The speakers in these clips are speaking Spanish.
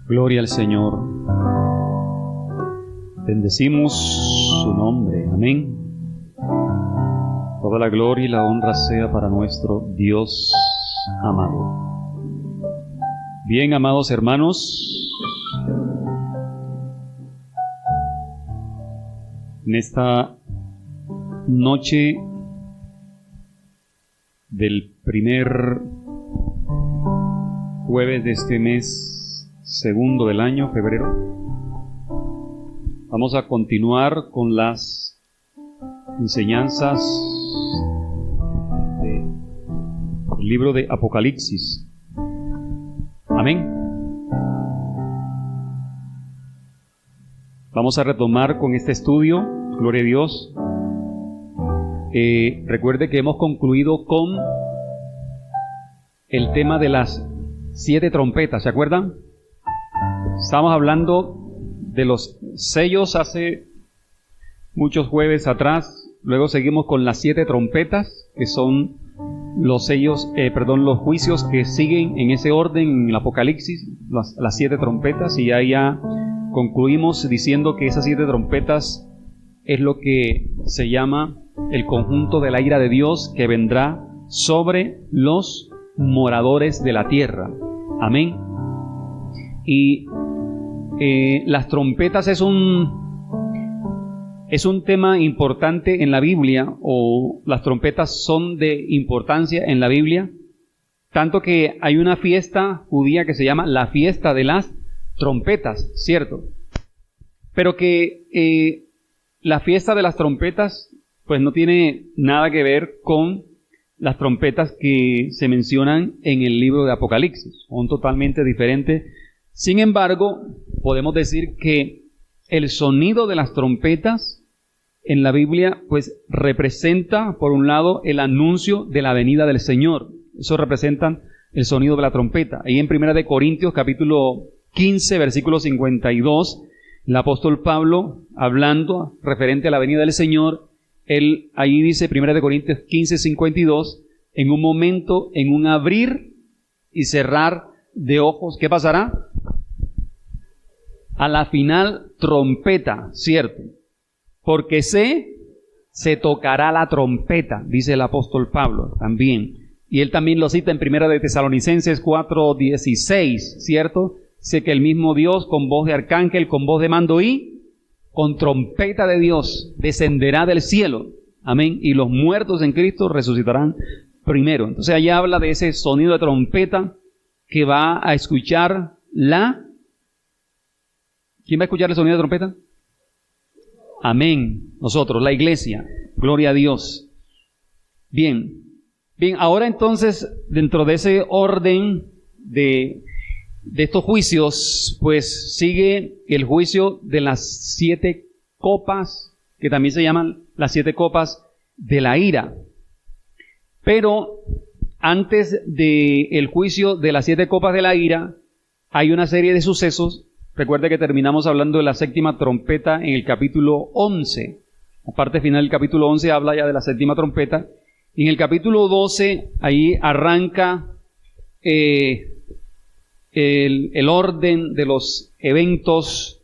Gloria al Señor. Bendecimos su nombre. Amén. Toda la gloria y la honra sea para nuestro Dios amado. Bien, amados hermanos, en esta noche del primer jueves de este mes segundo del año, febrero, vamos a continuar con las enseñanzas del libro de Apocalipsis. Amén. Vamos a retomar con este estudio, gloria a Dios. Recuerde que hemos concluido con el tema de las 7 trompetas, ¿se acuerdan? Estamos hablando de los sellos hace muchos jueves atrás. Luego seguimos con las 7 trompetas, que son los sellos, los juicios que siguen en ese orden en el Apocalipsis, las 7 trompetas, y ya concluimos diciendo que esas 7 trompetas es lo que se llama el conjunto de la ira de Dios que vendrá sobre los moradores de la tierra. Amén. Y las trompetas es un tema importante en la Biblia, o las trompetas son de importancia en la Biblia, tanto que hay una fiesta judía que se llama la fiesta de las trompetas, ¿cierto? Pero que la fiesta de las trompetas pues no tiene nada que ver con las trompetas que se mencionan en el libro de Apocalipsis, son totalmente diferentes. Sin embargo, podemos decir que el sonido de las trompetas en la Biblia pues representa, por un lado, el anuncio de la venida del Señor. Eso representa el sonido de la trompeta. Ahí en 1 Corintios capítulo 15, versículo 52, el apóstol Pablo, hablando referente a la venida del Señor, él ahí dice, 1 Corintios 15, 52, en un momento, en un abrir y cerrar de ojos, ¿qué pasará? A la final trompeta, ¿cierto? Porque se tocará la trompeta, dice el apóstol Pablo también. Y él también lo cita en 1 de Tesalonicenses 4:16, ¿cierto? Dice que el mismo Dios con voz de arcángel, con voz de mando y con trompeta de Dios descenderá del cielo. Amén. Y los muertos en Cristo resucitarán primero. Entonces allá habla de ese sonido de trompeta que va a escuchar ¿Quién va a escuchar el sonido de trompeta? Amén. Nosotros, la iglesia. Gloria a Dios. Bien, ahora entonces, dentro de ese orden de estos juicios, pues sigue el juicio de las 7 copas, que también se llaman las 7 copas de la ira. Pero antes del juicio de las 7 copas de la ira, hay una serie de sucesos. Recuerde que terminamos hablando de la 7ª trompeta en el capítulo 11. La parte final del capítulo 11 habla ya de la 7ª trompeta. Y en el capítulo 12, ahí arranca el orden de los eventos,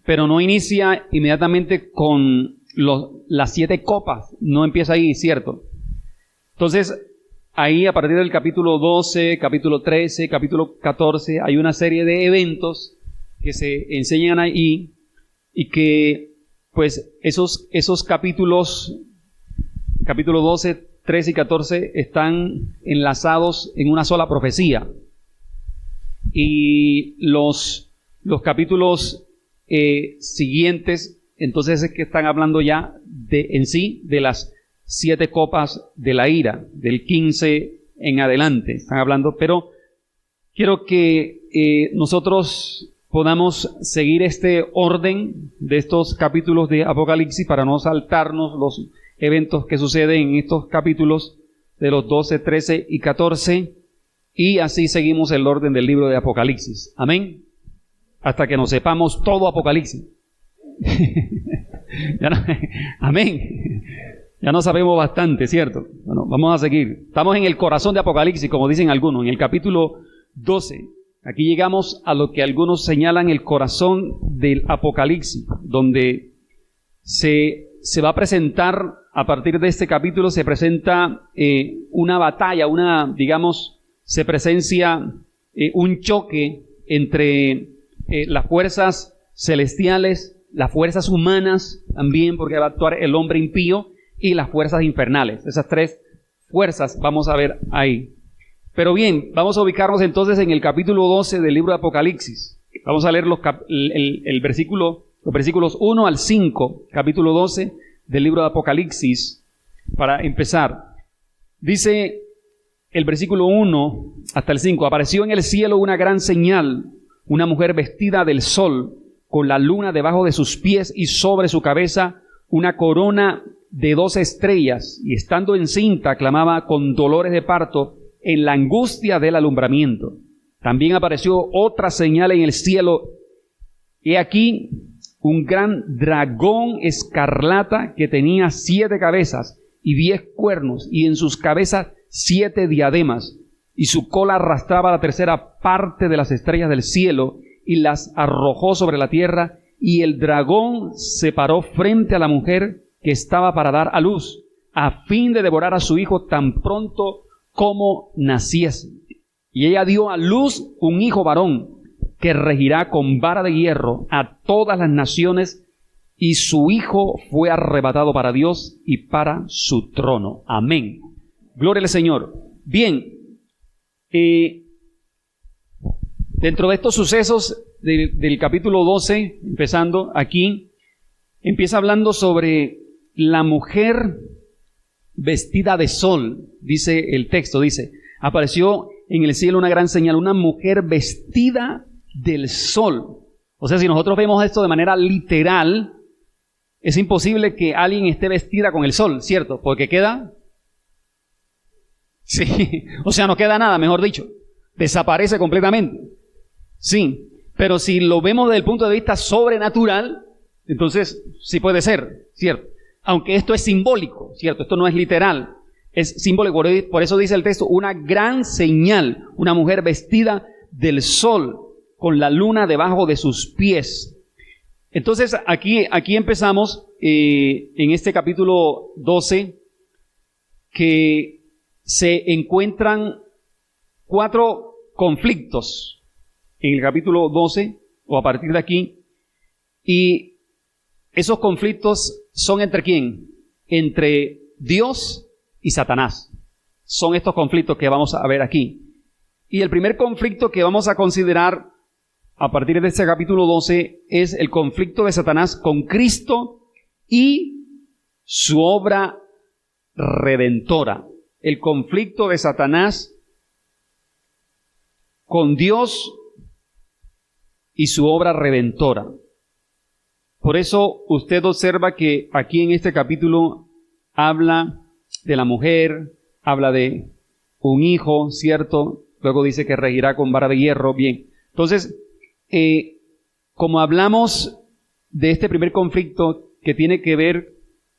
pero no inicia inmediatamente con las 7 copas. No empieza ahí, ¿cierto? Entonces, ahí a partir del capítulo 12, capítulo 13, capítulo 14, hay una serie de eventos que se enseñan ahí y que pues esos capítulos, capítulo 12, 13 y 14 están enlazados en una sola profecía. Y los capítulos siguientes, entonces es que están hablando ya de las 7 copas de la ira, del 15 en adelante, están hablando, pero quiero que nosotros podamos seguir este orden de estos capítulos de Apocalipsis para no saltarnos los eventos que suceden en estos capítulos de los 12, 13 y 14, y así seguimos el orden del libro de Apocalipsis. Amén. Hasta que nos sepamos todo Apocalipsis. Amén. Ya no sabemos bastante, ¿cierto? Bueno, vamos a seguir. Estamos en el corazón de Apocalipsis, como dicen algunos, en el capítulo 12. Aquí llegamos a lo que algunos señalan el corazón del Apocalipsis, donde se va a presentar, a partir de este capítulo, se presenta una batalla, se presencia un choque entre las fuerzas celestiales, las fuerzas humanas también, porque va a actuar el hombre impío, y las fuerzas infernales. Esas tres fuerzas vamos a ver ahí. Pero bien, vamos a ubicarnos entonces en el capítulo 12 del libro de Apocalipsis. Vamos a leer los versículos 1 al 5, capítulo 12 del libro de Apocalipsis, para empezar. Dice el versículo 1 hasta el 5, apareció en el cielo una gran señal, una mujer vestida del sol, con la luna debajo de sus pies y sobre su cabeza una corona de 12 estrellas, y estando encinta clamaba con dolores de parto en la angustia del alumbramiento. También apareció otra señal en el cielo. He aquí un gran dragón escarlata que tenía 7 cabezas y 10 cuernos, y en sus cabezas 7 diademas, y su cola arrastraba la tercera parte de las estrellas del cielo y las arrojó sobre la tierra, y el dragón se paró frente a la mujer que estaba para dar a luz, a fin de devorar a su hijo tan pronto como naciese. Y ella dio a luz un hijo varón, que regirá con vara de hierro a todas las naciones, y su hijo fue arrebatado para Dios y para su trono. Amén. Gloria al Señor. Bien, dentro de estos sucesos del capítulo 12, empezando aquí, empieza hablando sobre la mujer vestida de sol. Dice el texto, apareció en el cielo una gran señal, una mujer vestida del sol. O sea, si nosotros vemos esto de manera literal, es imposible que alguien esté vestida con el sol, ¿cierto? Porque queda... Sí, o sea, no queda nada, mejor dicho. Desaparece completamente. Sí, pero si lo vemos desde el punto de vista sobrenatural, entonces sí puede ser, ¿cierto? Aunque esto es simbólico, ¿cierto? Esto no es literal, es simbólico. Por eso dice el texto, una gran señal, una mujer vestida del sol, con la luna debajo de sus pies. Entonces, aquí empezamos en este capítulo 12, que se encuentran 4 conflictos en el capítulo 12, o a partir de aquí, y esos conflictos son ¿entre quién? Entre Dios y Satanás. Son estos conflictos que vamos a ver aquí. Y el primer conflicto que vamos a considerar a partir de este capítulo 12 es el conflicto de Satanás con Cristo y su obra redentora. El conflicto de Satanás con Dios y su obra redentora. Por eso usted observa que aquí en este capítulo habla de la mujer, habla de un hijo, ¿cierto? Luego dice que regirá con vara de hierro. Bien, entonces, como hablamos de este primer conflicto que tiene que ver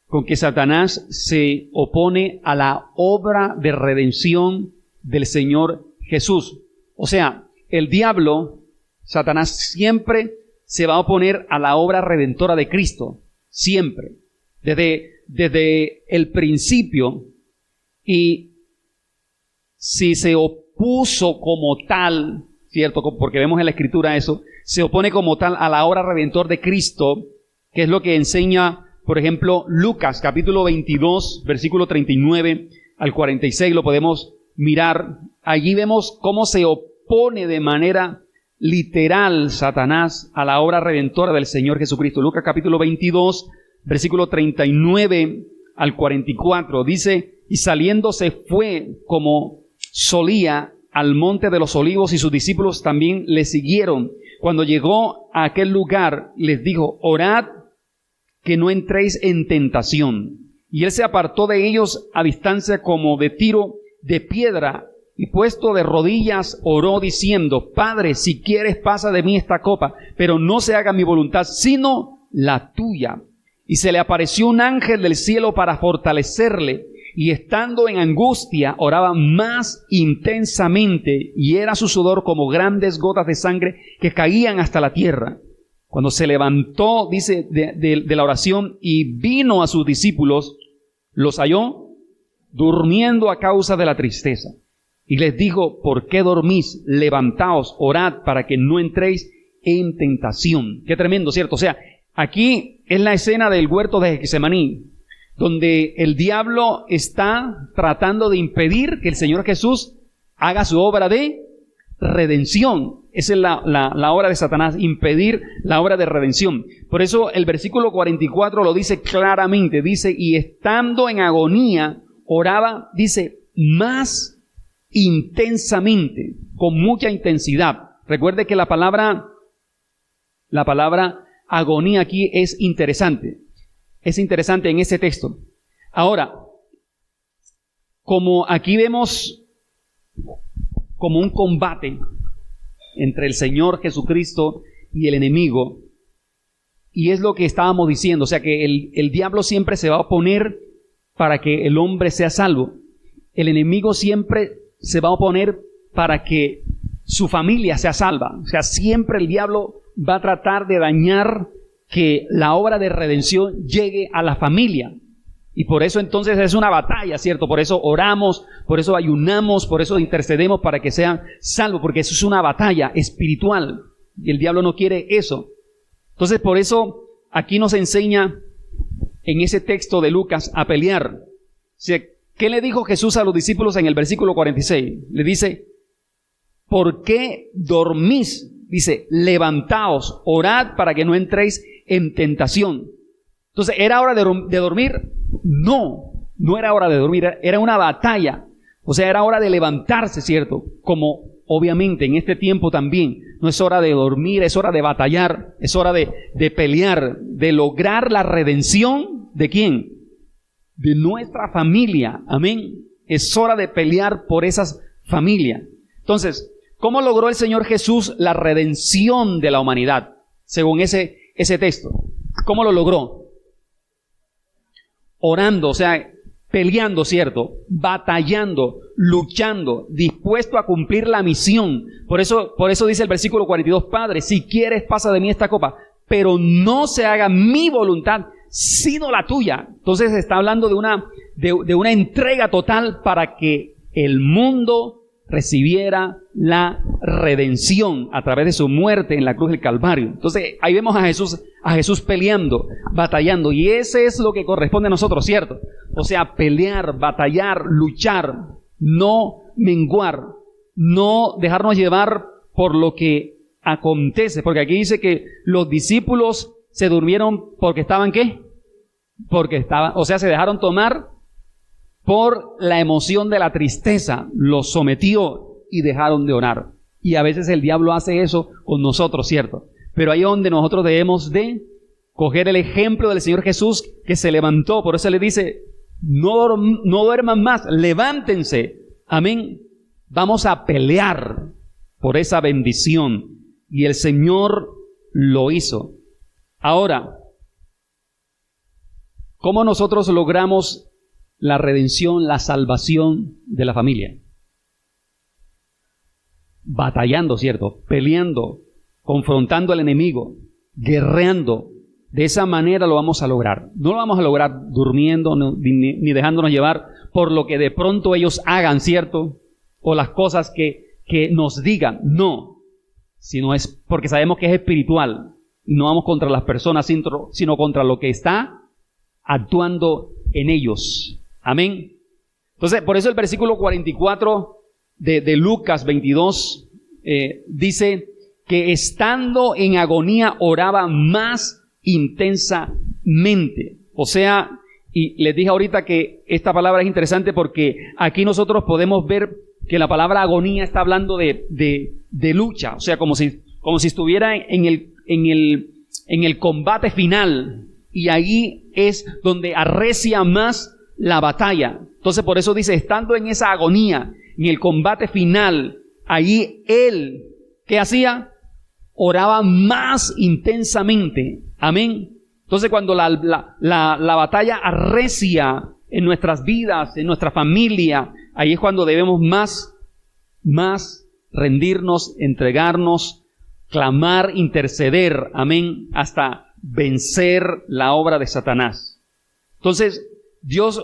con que Satanás se opone a la obra de redención del Señor Jesús. O sea, el diablo, Satanás, siempre se va a oponer a la obra redentora de Cristo. Siempre. Desde el principio. Y si se opuso como tal, ¿cierto? Porque vemos en la Escritura eso, se opone como tal a la obra redentora de Cristo, que es lo que enseña, por ejemplo, Lucas, capítulo 22, versículo 39 al 46, lo podemos mirar. Allí vemos cómo se opone de manera literal Satanás a la obra redentora del Señor Jesucristo. Lucas, capítulo 22, versículo 39 al 44, dice, y saliendo se fue como solía al monte de los olivos, y sus discípulos también le siguieron. Cuando llegó a aquel lugar, les dijo, orad que no entréis en tentación. Y él se apartó de ellos a distancia como de tiro de piedra, y puesto de rodillas oró diciendo, Padre, si quieres pasa de mí esta copa, pero no se haga mi voluntad, sino la tuya. Y se le apareció un ángel del cielo para fortalecerle, y estando en angustia oraba más intensamente, y era su sudor como grandes gotas de sangre que caían hasta la tierra. Cuando se levantó, dice, de la oración y vino a sus discípulos, los halló durmiendo a causa de la tristeza. Y les dijo: ¿por qué dormís? Levantaos, orad para que no entréis en tentación. Qué tremendo, ¿cierto? O sea, aquí es la escena del huerto de Getsemaní, donde el diablo está tratando de impedir que el Señor Jesús haga su obra de redención. Esa es la obra de Satanás, impedir la obra de redención. Por eso el versículo 44 lo dice claramente, dice, y estando en agonía, oraba, dice, más intensamente, con mucha intensidad. Recuerde que la palabra agonía aquí es interesante en ese texto. Ahora, como aquí vemos como un combate entre el Señor Jesucristo y el enemigo, y es lo que estábamos diciendo, o sea que el diablo siempre se va a oponer para que el hombre sea salvo. El enemigo siempre se va a oponer para que su familia sea salva. O sea, siempre el diablo va a tratar de dañar que la obra de redención llegue a la familia. Y por eso entonces es una batalla, ¿cierto? Por eso oramos, por eso ayunamos, por eso intercedemos para que sean salvos, porque eso es una batalla espiritual y el diablo no quiere eso. Entonces por eso aquí nos enseña en ese texto de Lucas a pelear. O sea, ¿qué le dijo Jesús a los discípulos en el versículo 46? Le dice: ¿por qué dormís? Dice: levantaos, orad para que no entréis en tentación. Entonces, ¿era hora de dormir? No era hora de dormir, era una batalla. O sea, era hora de levantarse, ¿cierto? Como obviamente en este tiempo también no es hora de dormir, es hora de batallar, es hora de pelear, de lograr la redención. ¿De quién? De nuestra familia. Amén. Es hora de pelear por esas familias. Entonces, ¿cómo logró el Señor Jesús la redención de la humanidad? Según ese texto. ¿Cómo lo logró? Orando, o sea, peleando, ¿cierto? Batallando, luchando, dispuesto a cumplir la misión. Por eso dice el versículo 42, Padre, si quieres pasa de mí esta copa, pero no se haga mi voluntad, sino la tuya. Entonces está hablando de una entrega total para que el mundo recibiera la redención a través de su muerte en la cruz del Calvario. Entonces ahí vemos a Jesús peleando, batallando, y ese es lo que corresponde a nosotros, ¿cierto? O sea, pelear, batallar, luchar, no menguar, no dejarnos llevar por lo que acontece, porque aquí dice que los discípulos se durmieron porque estaban, ¿qué? O sea, se dejaron tomar por la emoción de la tristeza, los sometió y dejaron de orar. Y a veces el diablo hace eso con nosotros, ¿cierto? Pero ahí es donde nosotros debemos de coger el ejemplo del Señor Jesús, que se levantó. Por eso le dice, no duerman más, levántense. Amén. Vamos a pelear por esa bendición. Y el Señor lo hizo. Ahora, ¿cómo nosotros logramos la redención, la salvación de la familia? Batallando, ¿cierto? Peleando, confrontando al enemigo, guerreando. De esa manera lo vamos a lograr. No lo vamos a lograr durmiendo ni dejándonos llevar por lo que de pronto ellos hagan, ¿cierto? O las cosas que nos digan. No, sino es porque sabemos que es espiritual y no vamos contra las personas, sino contra lo que está actuando en ellos. Amén. Entonces, por eso el versículo 44 de Lucas 22 dice que estando en agonía oraba más intensamente. O sea, y les dije ahorita que esta palabra es interesante porque aquí nosotros podemos ver que la palabra agonía está hablando de lucha. O sea, como si estuviera en el combate final. Y ahí es donde arrecia más la batalla. Entonces por eso dice, estando en esa agonía, en el combate final, ahí él, ¿qué hacía? Oraba más intensamente. Amén. Entonces cuando la batalla arrecia en nuestras vidas, en nuestra familia, ahí es cuando debemos más rendirnos, entregarnos, clamar, interceder, amén, hasta vencer la obra de Satanás. Entonces, Dios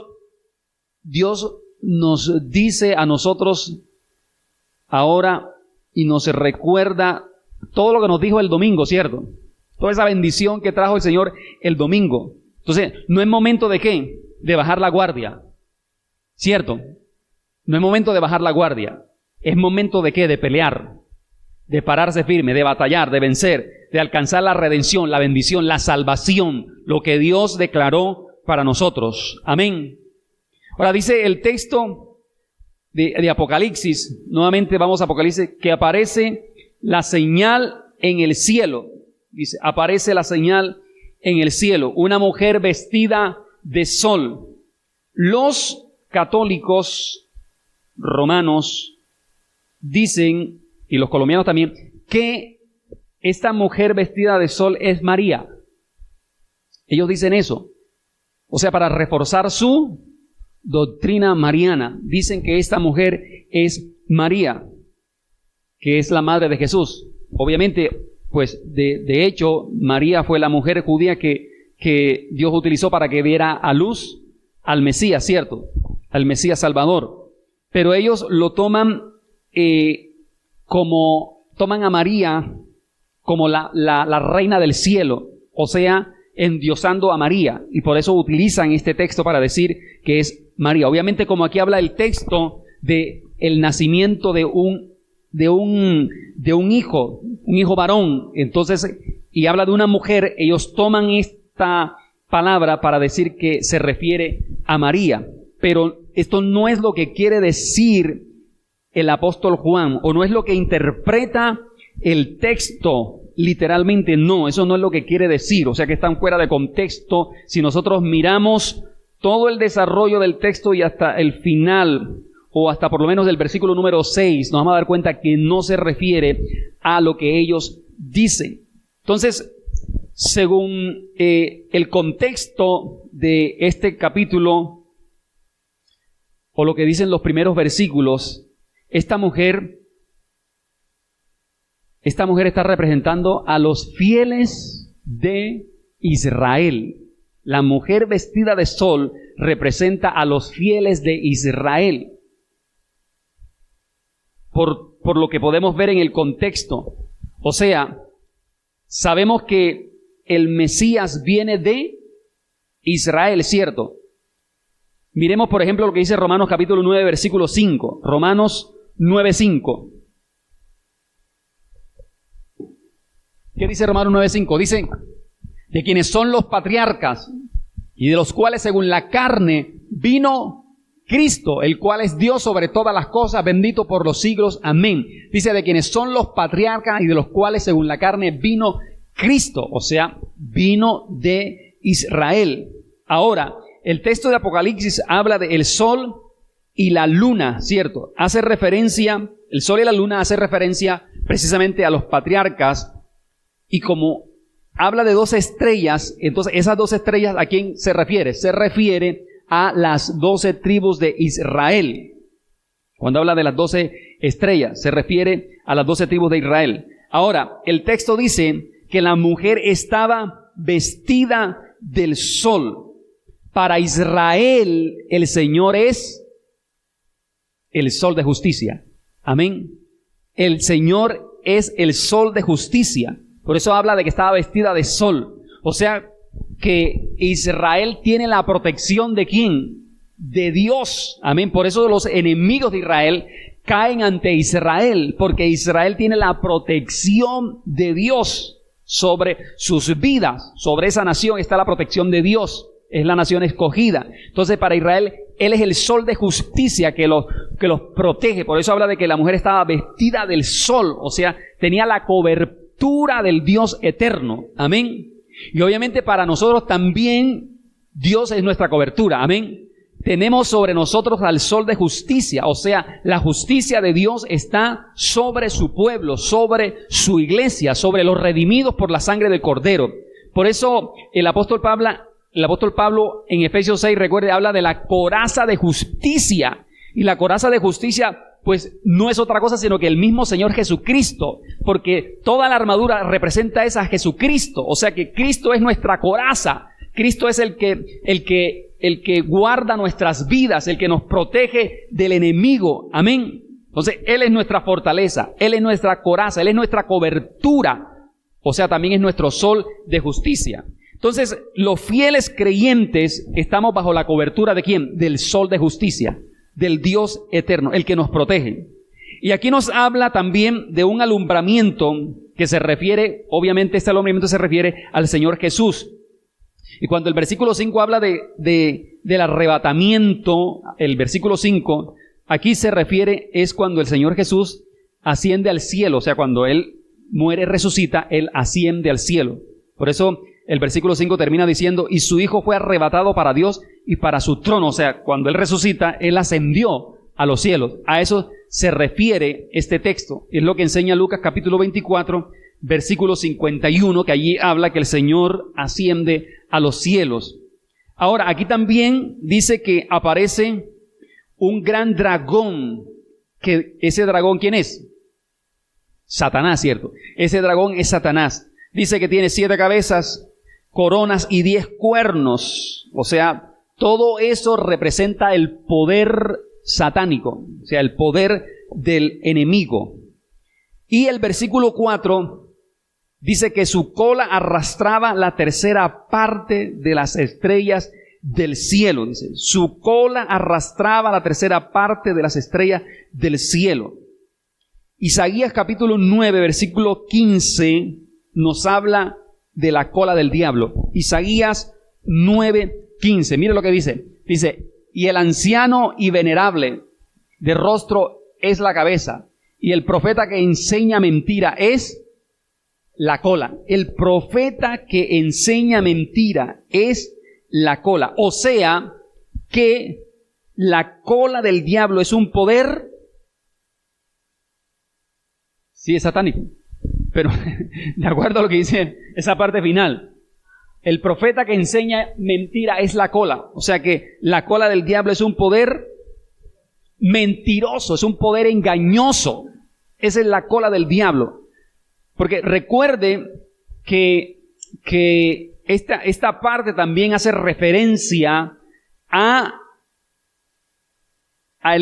nos dice a nosotros ahora y nos recuerda todo lo que nos dijo el domingo, ¿cierto? Toda esa bendición que trajo el Señor el domingo. Entonces, no es momento de ¿qué? De bajar la guardia, ¿cierto? No es momento de bajar la guardia. Es momento de ¿qué? De pelear, de pararse firme, de batallar, de vencer, de alcanzar la redención, la bendición, la salvación, lo que Dios declaró para nosotros. Amén. Ahora dice el texto de Apocalipsis, nuevamente vamos a Apocalipsis, que aparece la señal en el cielo. Dice, aparece la señal en el cielo, una mujer vestida de sol. Los católicos romanos dicen, y los colombianos también, que esta mujer vestida de sol es María. Ellos dicen eso. O sea, para reforzar su doctrina mariana, dicen que esta mujer es María, que es la madre de Jesús. Obviamente, pues de hecho, María fue la mujer judía que Dios utilizó para que diera a luz al Mesías, ¿cierto? Al Mesías Salvador. Pero ellos lo toman toman a María como la reina del cielo, o sea, endiosando a María, y por eso utilizan este texto para decir que es María. Obviamente, como aquí habla el texto de el nacimiento de un hijo varón, entonces, y habla de una mujer, ellos toman esta palabra para decir que se refiere a María. Pero esto no es lo que quiere decir el apóstol Juan, o no es lo que interpreta el texto. Literalmente no, eso no es lo que quiere decir, o sea que están fuera de contexto. Si nosotros miramos todo el desarrollo del texto y hasta el final, o hasta por lo menos del versículo número 6, nos vamos a dar cuenta que no se refiere a lo que ellos dicen. Entonces, según el contexto de este capítulo, o lo que dicen los primeros versículos, esta mujer está representando a los fieles de Israel. La mujer vestida de sol representa a los fieles de Israel. Por lo que podemos ver en el contexto. O sea, sabemos que el Mesías viene de Israel, ¿cierto? Miremos, por ejemplo, lo que dice Romanos capítulo 9, versículo 5. Romanos 9, 5. ¿Qué dice Romanos 9:5? Dice, de quienes son los patriarcas y de los cuales según la carne vino Cristo, el cual es Dios sobre todas las cosas, bendito por los siglos. Amén. Dice, de quienes son los patriarcas y de los cuales según la carne vino Cristo, o sea, vino de Israel. Ahora, el texto de Apocalipsis habla de el sol y la luna, ¿cierto? Hace referencia, el sol y la luna hace referencia precisamente a los patriarcas. Y como habla de 12 estrellas, entonces esas 12 estrellas, ¿a quién se refiere? Se refiere a las 12 tribus de Israel. Cuando habla de las 12 estrellas, se refiere a las 12 tribus de Israel. Ahora, el texto dice que la mujer estaba vestida del sol. Para Israel, el Señor es el sol de justicia. Amén. El Señor es el sol de justicia. Por eso habla de que estaba vestida de sol. O sea, que Israel tiene la protección ¿de quién? De Dios. Amén. Por eso los enemigos de Israel caen ante Israel, porque Israel tiene la protección de Dios sobre sus vidas. Sobre esa nación está la protección de Dios. Es la nación escogida. Entonces, para Israel, Él es el sol de justicia que los protege. Por eso habla de que la mujer estaba vestida del sol. O sea, tenía la cobertura del Dios eterno. Amén. Y obviamente para nosotros también Dios es nuestra cobertura. Amén. Tenemos sobre nosotros al sol de justicia. O sea, la justicia de Dios está sobre su pueblo, sobre su iglesia, sobre los redimidos por la sangre del Cordero. Por eso el apóstol el apóstol Pablo en Efesios 6, recuerde, habla de la coraza de justicia. Y la coraza de justicia, pues no es otra cosa sino que el mismo Señor Jesucristo, porque toda la armadura representa a Jesucristo. O sea que Cristo es nuestra coraza. Cristo es el que guarda nuestras vidas, el que nos protege del enemigo. Amén. Entonces, Él es nuestra fortaleza, Él es nuestra coraza, Él es nuestra cobertura. O sea, también es nuestro sol de justicia. Entonces, los fieles creyentes estamos bajo la cobertura ¿de quién? Del sol de justicia, del Dios eterno, el que nos protege. Y aquí nos habla también de un alumbramiento que se refiere, obviamente este alumbramiento se refiere al Señor Jesús. Y cuando el versículo 5 habla del arrebatamiento, el versículo 5, aquí se refiere, es cuando el Señor Jesús asciende al cielo, o sea, cuando Él muere, resucita, Él asciende al cielo. Por eso el versículo 5 termina diciendo, y su Hijo fue arrebatado para Dios y para su trono. O sea, cuando Él resucita, Él ascendió a los cielos. A eso se refiere este texto. Es lo que enseña Lucas capítulo 24, versículo 51, que allí habla que el Señor asciende a los cielos. Ahora, aquí también dice que aparece un gran dragón, que ese dragón, ¿quién es? Satanás, ¿cierto? Ese dragón es Satanás. Dice que tiene 7 cabezas, coronas y 10 cuernos. O sea, todo eso representa el poder satánico, o sea, el poder del enemigo. Y el versículo 4 dice que su cola arrastraba la tercera parte de las estrellas del cielo. Dice, su cola arrastraba la tercera parte de las estrellas del cielo. Isaías capítulo 9, versículo 15, nos habla de la cola del diablo. Isaías 9, 15. Mire lo que dice. Dice, y el anciano y venerable de rostro es la cabeza, y el profeta que enseña mentira es la cola. El profeta que enseña mentira es la cola. O sea, que la cola del diablo es un poder, sí, es satánico, pero de acuerdo a lo que dice esa parte final, el profeta que enseña mentira es la cola. O sea que la cola del diablo es un poder mentiroso, es un poder engañoso. Esa es la cola del diablo. Porque recuerde que esta parte también hace referencia al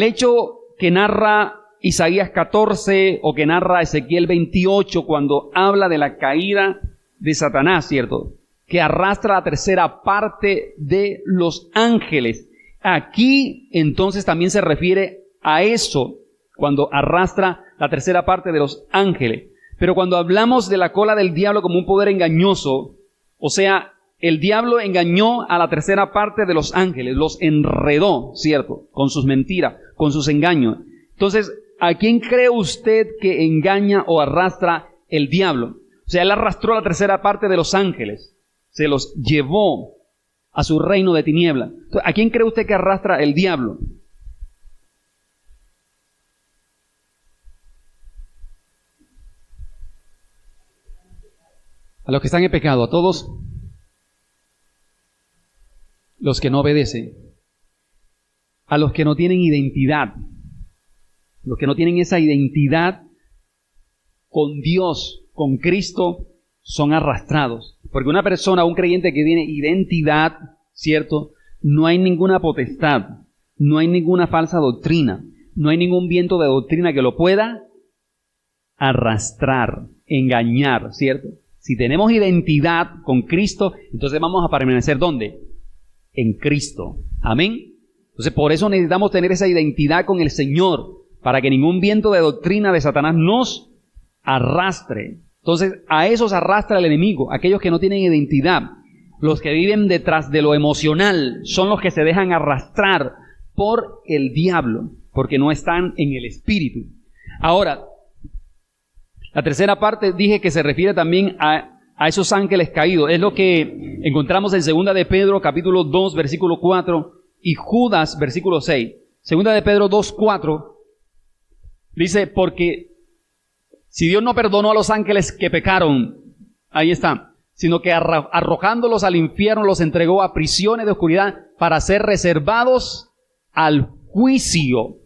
hecho que narra Isaías 14 o que narra Ezequiel 28 cuando habla de la caída de Satanás, ¿cierto? Que arrastra la tercera parte de los ángeles. Aquí entonces también se refiere a eso, cuando arrastra la tercera parte de los ángeles. Pero cuando hablamos de la cola del diablo como un poder engañoso, o sea, el diablo engañó a la tercera parte de los ángeles, los enredó, ¿cierto? Con sus mentiras, con sus engaños. Entonces, ¿a quién cree usted que engaña o arrastra el diablo? O sea, él arrastró la tercera parte de los ángeles, se los llevó a su reino de tinieblas. Entonces, ¿a quién cree usted que arrastra el diablo? A los que están en pecado, a todos los que no obedecen, a los que no tienen identidad, los que no tienen esa identidad con Dios, con Cristo, son arrastrados. Porque una persona, un creyente que tiene identidad, ¿cierto? No hay ninguna potestad, no hay ninguna falsa doctrina, no hay ningún viento de doctrina que lo pueda arrastrar, engañar, ¿cierto? Si tenemos identidad con Cristo, entonces vamos a permanecer ¿dónde? En Cristo. Amén. Entonces por eso necesitamos tener esa identidad con el Señor, para que ningún viento de doctrina de Satanás nos arrastre. Entonces a esos arrastra el enemigo, aquellos que no tienen identidad. Los que viven detrás de lo emocional son los que se dejan arrastrar por el diablo, porque no están en el Espíritu. Ahora, la tercera parte dije que se refiere también a esos ángeles caídos. Es lo que encontramos en 2 de Pedro, capítulo 2, versículo 4, y Judas, versículo 6. 2 de Pedro 2, 4, dice, porque si Dios no perdonó a los ángeles que pecaron, ahí está, sino que arrojándolos al infierno los entregó a prisiones de oscuridad para ser reservados al juicio.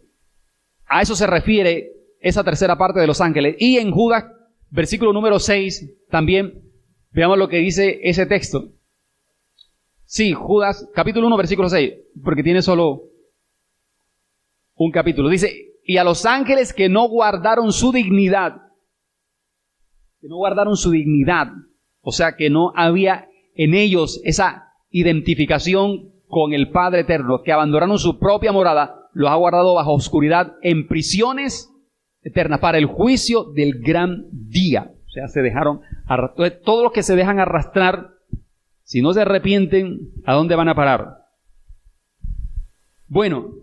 A eso se refiere esa tercera parte de los ángeles. Y en Judas, versículo número 6, también veamos lo que dice ese texto. Sí, Judas, capítulo 1, versículo 6, porque tiene solo un capítulo. Dice, y a los ángeles que no guardaron su dignidad, o sea que no había en ellos esa identificación con el Padre Eterno, que abandonaron su propia morada, los ha guardado bajo oscuridad en prisiones eternas para el juicio del gran día. O sea, se dejaron arrastrar. Todos los que se dejan arrastrar, si no se arrepienten, ¿a dónde van a parar? Bueno,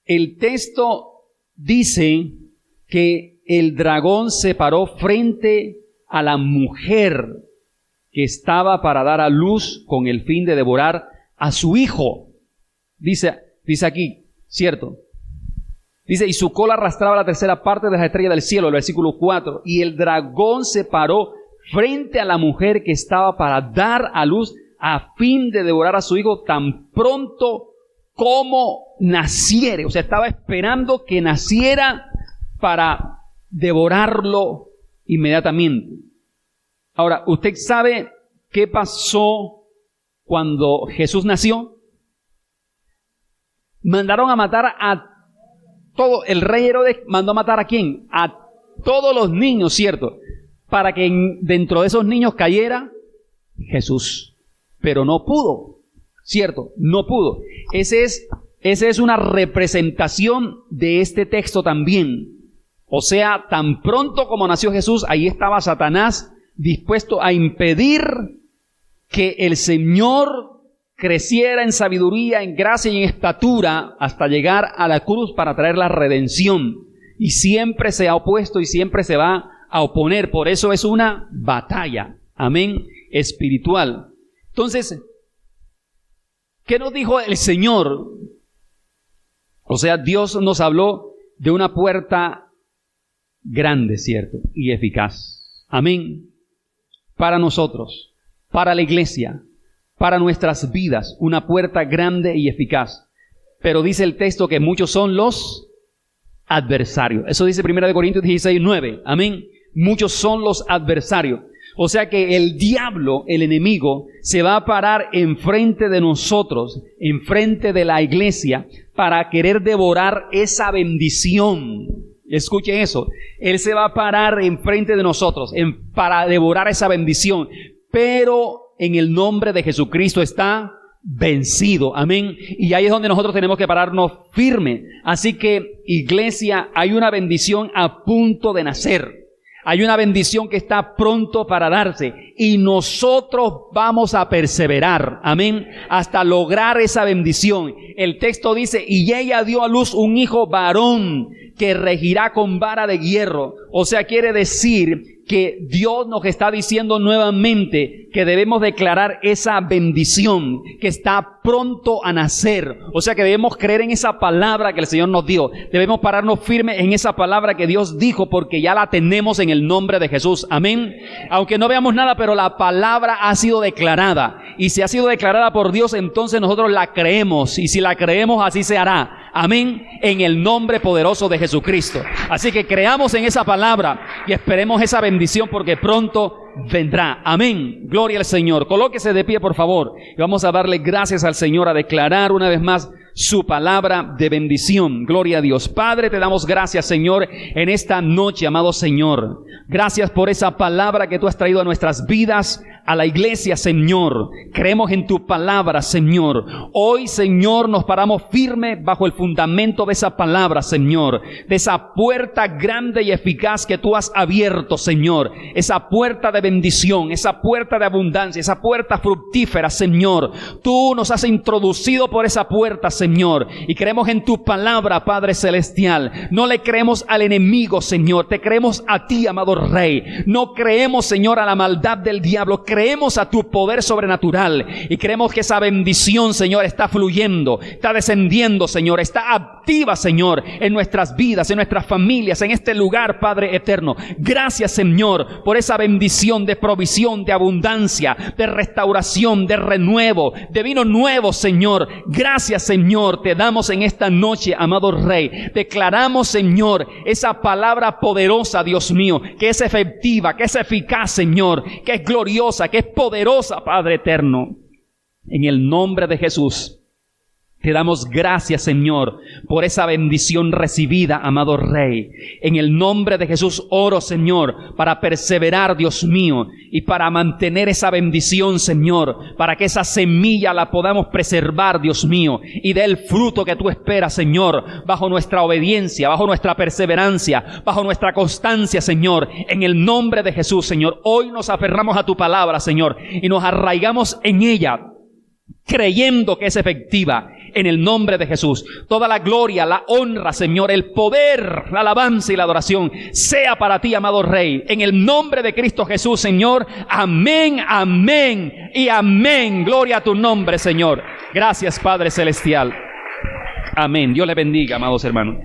el texto dice que el dragón se paró frente a la mujer que estaba para dar a luz con el fin de devorar a su hijo. Dice aquí, ¿cierto? Dice, y su cola arrastraba la tercera parte de las estrellas del cielo, el versículo 4. Y el dragón se paró frente a la mujer que estaba para dar a luz a fin de devorar a su hijo tan pronto como naciere. O sea, estaba esperando que naciera para devorarlo inmediatamente. Ahora, ¿usted sabe qué pasó cuando Jesús nació? Mandaron a matar a todo. El rey Herodes mandó a matar ¿a quién? A todos los niños, ¿cierto? Para que dentro de esos niños cayera Jesús. Pero no pudo, ¿cierto? No pudo. Esa es una representación de este texto también. O sea, tan pronto como nació Jesús, ahí estaba Satanás dispuesto a impedir que el Señor creciera en sabiduría, en gracia y en estatura hasta llegar a la cruz para traer la redención. Y siempre se ha opuesto y siempre se va a oponer. Por eso es una batalla, amén, espiritual. Entonces, ¿qué nos dijo el Señor? O sea, Dios nos habló de una puerta grande, ¿cierto? Y eficaz. Amén. Para nosotros, para la iglesia, para nuestras vidas, una puerta grande y eficaz. Pero dice el texto que muchos son los adversarios. Eso dice 1 Corintios 16, 9. Amén. Muchos son los adversarios. O sea que el diablo, el enemigo, se va a parar enfrente de nosotros, enfrente de la iglesia, para querer devorar esa bendición. Escuche eso. Él se va a parar enfrente de nosotros para devorar esa bendición. Pero en el nombre de Jesucristo está vencido. Amén. Y ahí es donde nosotros tenemos que pararnos firme. Así que, iglesia, hay una bendición a punto de nacer. Hay una bendición que está pronto para darse. Y nosotros vamos a perseverar. Amén. Hasta lograr esa bendición. El texto dice, y ella dio a luz un hijo varón que regirá con vara de hierro. O sea, quiere decir que Dios nos está diciendo nuevamente que debemos declarar esa bendición que está pronto a nacer. O sea que debemos creer en esa palabra que el Señor nos dio. Debemos pararnos firmes en esa palabra que Dios dijo, porque ya la tenemos en el nombre de Jesús. Amén. Aunque no veamos nada, pero la palabra ha sido declarada. Y si ha sido declarada por Dios, entonces nosotros la creemos. Y si la creemos, así se hará. Amén. En el nombre poderoso de Jesucristo. Así que creamos en esa palabra y esperemos esa bendición, porque pronto vendrá. Amén. Gloria al Señor. Colóquese de pie, por favor. Y vamos a darle gracias al Señor, a declarar una vez más su palabra de bendición. Gloria a Dios. Padre, te damos gracias, Señor, en esta noche, amado Señor. Gracias por esa palabra que tú has traído a nuestras vidas, a la iglesia, Señor. Creemos en tu palabra, Señor. Hoy, Señor, nos paramos firme bajo el fundamento de esa palabra, Señor. De esa puerta grande y eficaz que tú has abierto, Señor. Esa puerta de bendición, esa puerta de abundancia, esa puerta fructífera, Señor. Tú nos has introducido por esa puerta, Señor. Y creemos en tu palabra, Padre Celestial. No le creemos al enemigo, Señor. Te creemos a ti, amado Rey. No creemos, Señor, a la maldad del diablo. creemos a tu poder sobrenatural y creemos que esa bendición, Señor, está fluyendo, está descendiendo, Señor, está activa, Señor, en nuestras vidas, en nuestras familias, en este lugar, Padre eterno. Gracias, Señor, por esa bendición de provisión, de abundancia, de restauración, de renuevo, de vino nuevo, Señor. Gracias, Señor, te damos en esta noche, amado Rey. Declaramos, Señor, esa palabra poderosa, Dios mío, que es efectiva, que es eficaz, Señor, que es gloriosa, que es poderosa, Padre eterno. En el nombre de Jesús, te damos gracias, Señor, por esa bendición recibida, amado Rey. En el nombre de Jesús oro, Señor, para perseverar, Dios mío, y para mantener esa bendición, Señor, para que esa semilla la podamos preservar, Dios mío, y dé el fruto que tú esperas, Señor, bajo nuestra obediencia, bajo nuestra perseverancia, bajo nuestra constancia, Señor. En el nombre de Jesús, Señor, hoy nos aferramos a tu palabra, Señor, y nos arraigamos en ella, creyendo que es efectiva. En el nombre de Jesús, toda la gloria, la honra, Señor, el poder, la alabanza y la adoración sea para ti, amado Rey. En el nombre de Cristo Jesús, Señor. Amén, amén y amén. Gloria a tu nombre, Señor. Gracias, Padre Celestial. Amén. Dios le bendiga, amados hermanos.